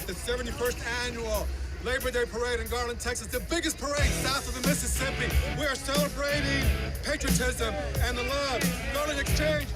the 71st annual Labor Day Parade in Garland, Texas, the biggest parade south of the Mississippi. We are celebrating patriotism and the love. Garland Exchange.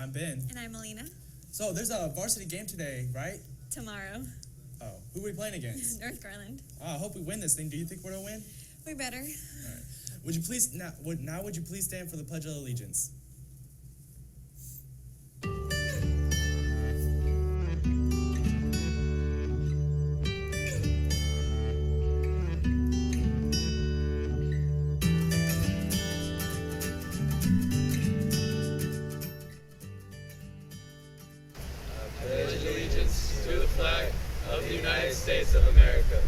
I'm Ben. And I'm Melina. So there's a varsity game today, right? Tomorrow. Oh, who are we playing against? North Garland. I hope we win this thing. Do you think we're gonna win? We better. All right. Would you please stand for the Pledge of Allegiance? Pledge allegiance to the flag of the United States of America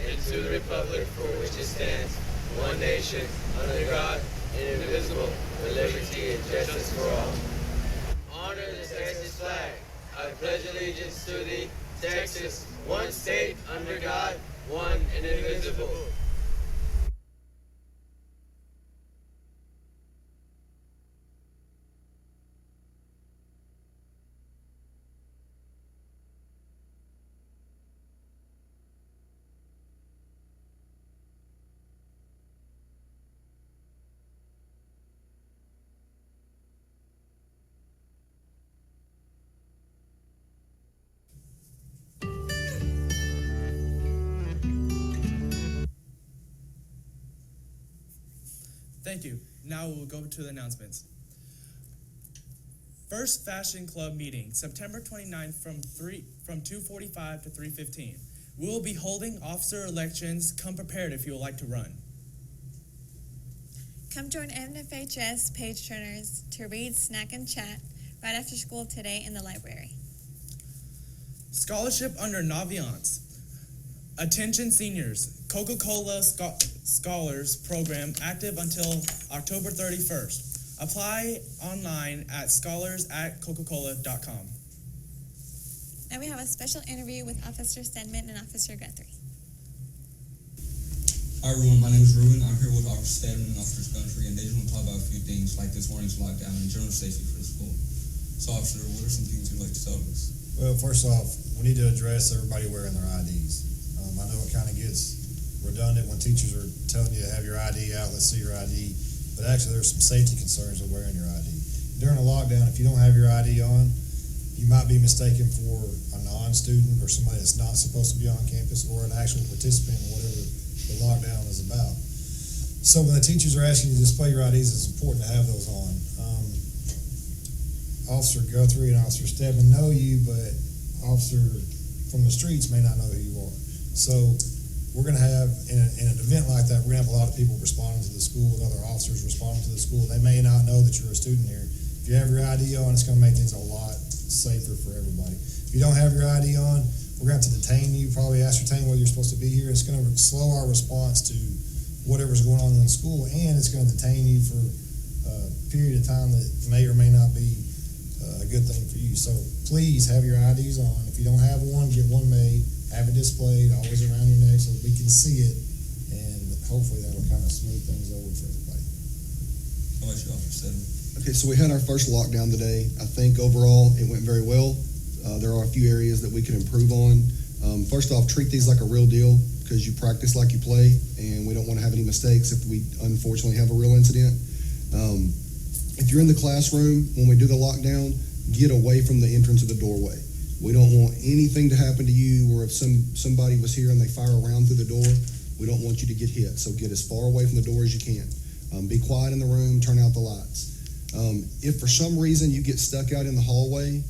and to the republic for which it stands, one nation, under God, indivisible, with liberty and justice for all. Honor the Texas flag. I pledge allegiance to thee, Texas, one state, under God, one and indivisible. Thank you. Now we'll go to the announcements. First Fashion Club meeting, September 29th from 2:45 to 3:15. We will be holding officer elections. Come prepared if you would like to run. Come join NFHS page turners to read, snack, and chat right after school today in the library. Scholarship under Naviance. Attention seniors, Coca-Cola Scholars Program active until October 31st. Apply online at scholars@coca-cola.com. Now we have a special interview with Officer Stedman and Officer Guthrie. Hi everyone, my name is Ruben. I'm here with Officer Stedman and Officer Guthrie, and they just want to talk about a few things like this morning's lockdown and general safety for the school. So, Officer, what are some things you'd like to tell us? Well, first off, we need to address everybody wearing their IDs. I know it kind of gets redundant when teachers are telling you to have your ID out, let's see your ID, but actually there's some safety concerns with wearing your ID. During a lockdown, if you don't have your ID on, you might be mistaken for a non-student or somebody that's not supposed to be on campus or an actual participant in whatever the lockdown is about. So when the teachers are asking you to display your IDs, it's important to have those on. Officer Guthrie and Officer Stedman know you, but Officer from the streets may not know who you are. So we're going to have, in an event like that, we're going to have a lot of people responding to the school and other officers responding to the school. They may not know that you're a student here. If you have your ID on, it's going to make things a lot safer for everybody. If you don't have your ID on, we're going to have to detain you, probably ascertain whether you're supposed to be here. It's going to slow our response to whatever's going on in the school, and it's going to detain you for a period of time that may or may not be a good thing for you. So please have your IDs on. If you don't have one, get one made. Have it displayed always around your neck so that we can see it, and hopefully that'll kind of smooth things over for everybody. How about you, Officer Stedman? Okay, so we had our first lockdown today. I think overall it went very well. There are a few areas that we could improve on. First off, treat these like a real deal because you practice like you play, and we don't want to have any mistakes if we unfortunately have a real incident. If you're in the classroom when we do the lockdown, get away from the entrance of the doorway. We don't want anything to happen to you, or if somebody was here and they fire around through the door, we don't want you to get hit. So get as far away from the door as you can. Be quiet in the room, turn out the lights. If for some reason you get stuck out in the hallway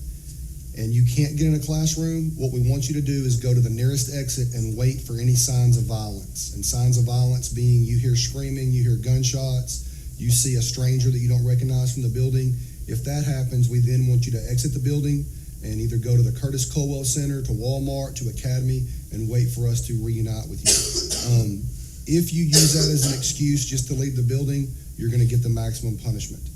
and you can't get in a classroom, what we want you to do is go to the nearest exit and wait for any signs of violence. And signs of violence being you hear screaming, you hear gunshots, you see a stranger that you don't recognize from the building. If that happens, we then want you to exit the building and either go to the Curtis Colwell Center, to Walmart, to Academy, and wait for us to reunite with you. If you use that as an excuse just to leave the building, you're going to get the maximum punishment.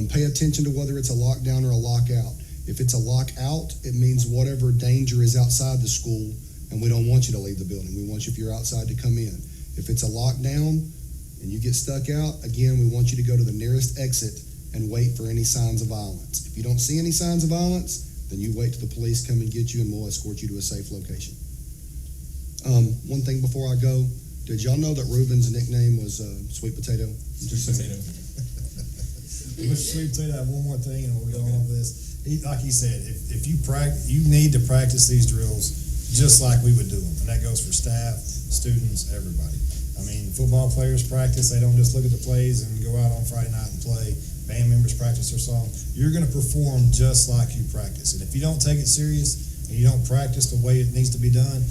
Pay attention to whether it's a lockdown or a lockout. If it's a lockout, it means whatever danger is outside the school, and we don't want you to leave the building. We want you, if you're outside, to come in. If it's a lockdown and you get stuck out, again, we want you to go to the nearest exit and wait for any signs of violence. If you don't see any signs of violence, then you wait till the police come and get you, and we'll escort you to a safe location. One thing before I go, did y'all know that Ruben's nickname was Sweet Potato? Sweet Potato. Sweet Potato, I have one more thing, and we'll go on with this. like he said, if you practice, you need to practice these drills just like we would do them, and that goes for staff, students, everybody. I mean, football players practice; they don't just look at the plays and go out on Friday night and play. Band members practice their song. You're going to perform just like you practice, and if you don't take it serious and you don't practice the way it needs to be done,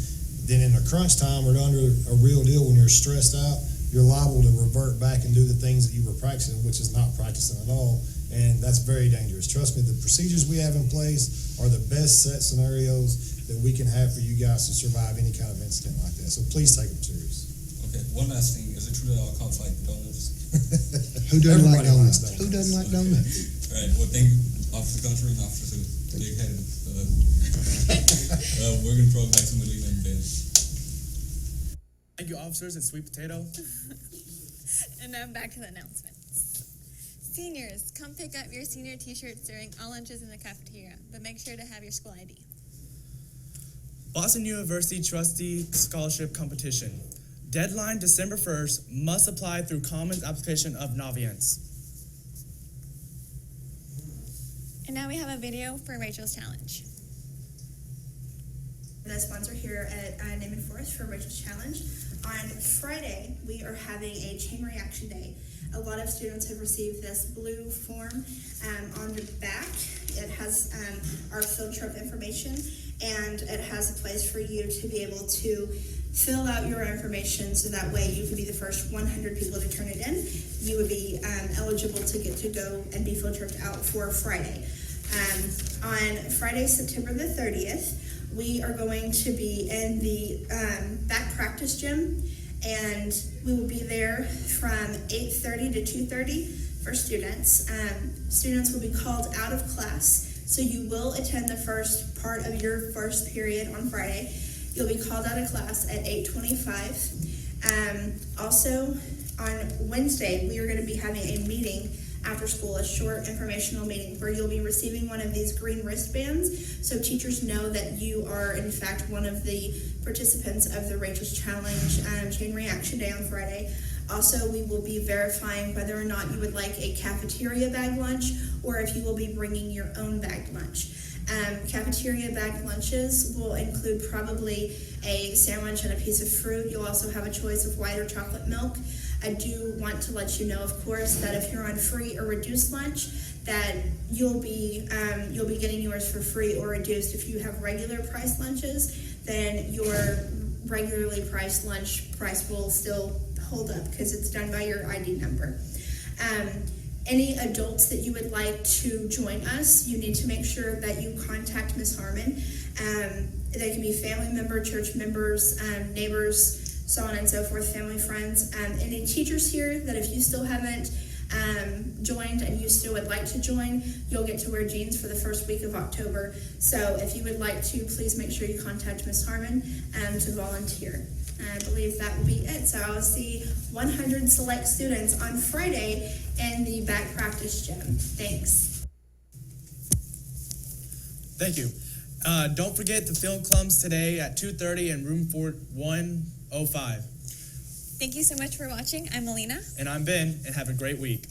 then in a crunch time or under a real deal, when you're stressed out, you're liable to revert back and do the things that you were practicing, which is not practicing at all. And that's very dangerous. Trust me, the procedures we have in place are the best set scenarios that we can have for you guys to survive any kind of incident like that. So please take them serious. Okay, one last thing. Is it true that all cops like donuts? Who doesn't like Everybody likes donuts? Who doesn't like donuts? All right, well, thank you, Officer Country and Officer Big Headed. We're going to throw it back to Melina and Ben. Thank you, officers and Sweet Potato. And now back to the announcements. Seniors, come pick up your senior t-shirts during all lunches in the cafeteria, but make sure to have your school ID. Boston University Trustee Scholarship Competition. Deadline December 1st. Must apply through Commons application of Naviance. And now we have a video for Rachel's challenge. The sponsor here at Naaman Forest for Rachel's Challenge. On Friday, we are having a chain reaction day. A lot of students have received this blue form. On the back, it has our field trip information, and it has a place for you to be able to fill out your information so that way you could be the first 100 people to turn it in. You would be eligible to get to go and be field tripped out for Friday. On Friday, September the 30th, we are going to be in the back practice gym, and we will be there from 8:30 to 2:30 for students. Students will be called out of class, so you will attend the first part of your first period on Friday. You'll be called out of class at 8:25. Also, on Wednesday, we are going to be having a meeting after school, a short informational meeting where you'll be receiving one of these green wristbands so teachers know that you are in fact one of the participants of the Rachel's Challenge Chain Reaction Day on Friday. Also, we will be verifying whether or not you would like a cafeteria bag lunch or if you will be bringing your own bagged lunch. Cafeteria bagged lunches will include probably a sandwich and a piece of fruit. You'll also have a choice of white or chocolate milk. I do want to let you know, of course, that if you're on free or reduced lunch, that you'll be getting yours for free or reduced. If you have regular price lunches, then your regularly priced lunch price will still hold up because it's done by your ID number. Any adults that you would like to join us, you need to make sure that you contact Ms. Harmon. They can be family members, church members, neighbors, so on and so forth, family, friends. Any teachers here that if you still haven't joined and you still would like to join, you'll get to wear jeans for the first week of October. So if you would like to, please make sure you contact Ms. Harmon to volunteer. I believe that will be it. So I'll see 100 select students on Friday in the back practice gym. Thanks. Thank you. Don't forget the film clubs today at 2:30 in room 105. Thank you so much for watching. I'm Melina. And I'm Ben, and have a great week.